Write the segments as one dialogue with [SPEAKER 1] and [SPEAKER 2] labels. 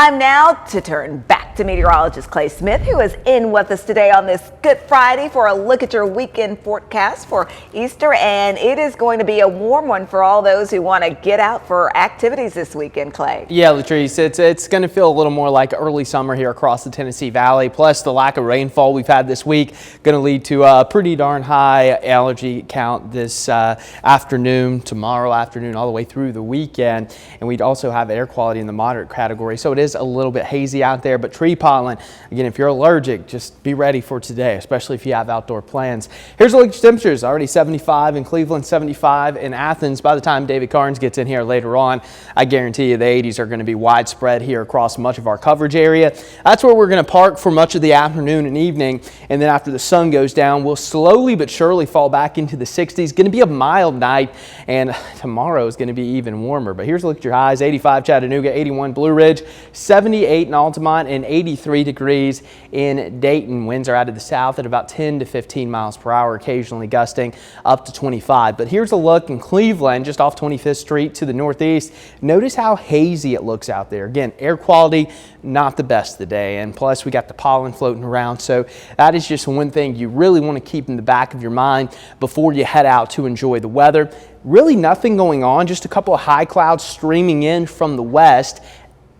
[SPEAKER 1] Time now to turn back to meteorologist Clay Smith, who is in with us today on this Good Friday for a look at your weekend forecast for Easter. And it is going to be a warm one for all those who want to get out for activities this weekend, Clay.
[SPEAKER 2] Yeah, Latrice, it's going to feel a little more like early summer here across the Tennessee Valley. Plus, the lack of rainfall we've had this week going to lead to a pretty darn high allergy count this afternoon, tomorrow afternoon, all the way through the weekend. And we'd also have air quality in the moderate category. So it is a little bit hazy out there, but tree pollen, again, if you're allergic, just be ready for today, especially if you have outdoor plans. Here's a look at your temperatures. Already 75 in Cleveland, 75 in Athens. By the time David Carnes gets in here later on, I guarantee you the 80s are going to be widespread here across much of our coverage area. That's where we're going to park for much of the afternoon and evening, and then after the sun goes down, we'll slowly but surely fall back into the 60s. Going to be a mild night, and tomorrow is going to be even warmer. But here's a look at your highs. 85 Chattanooga, 81 Blue Ridge, 78 in Altamont, and 83 degrees in Dayton. Winds are out of the south at about 10 to 15 miles per hour, occasionally gusting up to 25. But here's a look in Cleveland, just off 25th Street to the northeast. Notice how hazy it looks out there. Again, air quality, not the best today. And plus, we got the pollen floating around. So that is just one thing you really want to keep in the back of your mind before you head out to enjoy the weather. Really nothing going on, just a couple of high clouds streaming in from the west.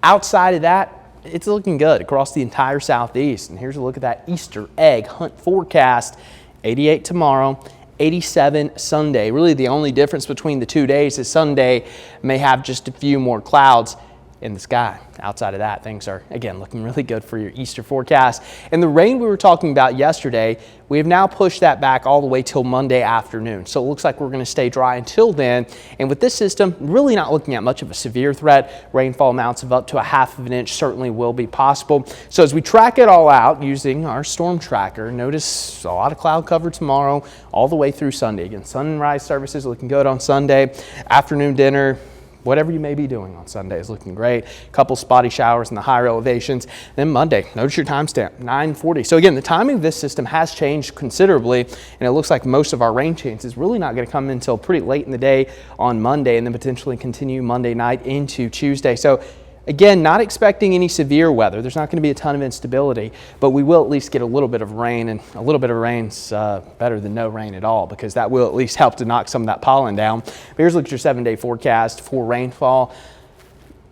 [SPEAKER 2] Outside of that, it's looking good across the entire southeast. And here's a look at that Easter egg hunt forecast. 88 tomorrow, 87 Sunday. Really the only difference between the 2 days is Sunday may have just a few more clouds in the sky. Outside of that, things are, again, looking really good for your Easter forecast. And the rain we were talking about yesterday, we have now pushed that back all the way till Monday afternoon. So it looks like we're going to stay dry until then. And with this system, really not looking at much of a severe threat. Rainfall amounts of up to a half of an inch certainly will be possible. So as we track it all out using our storm tracker, notice a lot of cloud cover tomorrow all the way through Sunday. Again, sunrise services looking good on Sunday. Afternoon dinner, whatever you may be doing on Sunday is looking great. A couple spotty showers in the higher elevations. Then Monday, notice your timestamp, 9:40. So again, the timing of this system has changed considerably, and it looks like most of our rain chances really not going to come until pretty late in the day on Monday, and then potentially continue Monday night into Tuesday. So again, not expecting any severe weather. There's not going to be a ton of instability, but we will at least get a little bit of rain, and a little bit of rain's better than no rain at all, because that will at least help to knock some of that pollen down. But here's a look at your 7-day forecast for rainfall.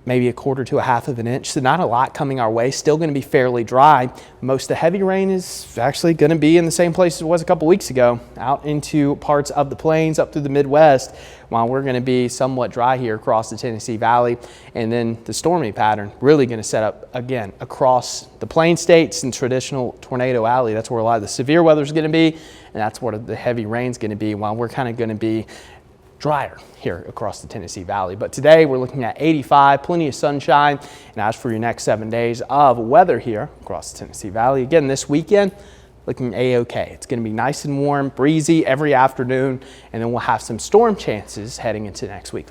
[SPEAKER 2] Maybe a quarter to a half of an inch, so not a lot coming our way. Still going to be fairly dry. Most of the heavy rain is actually going to be in the same place it was a couple weeks ago, out into parts of the plains up through the Midwest, while we're going to be somewhat dry here across the Tennessee Valley. And then the stormy pattern really going to set up again across the plain states and traditional tornado alley. That's where a lot of the severe weather is going to be, and that's where the heavy rain is going to be, while we're kind of going to be drier here across the Tennessee Valley. But today we're looking at 85, plenty of sunshine. And as for your next 7 days of weather here across the Tennessee Valley, again this weekend, looking a-okay. It's going to be nice and warm, breezy every afternoon, and then we'll have some storm chances heading into next week.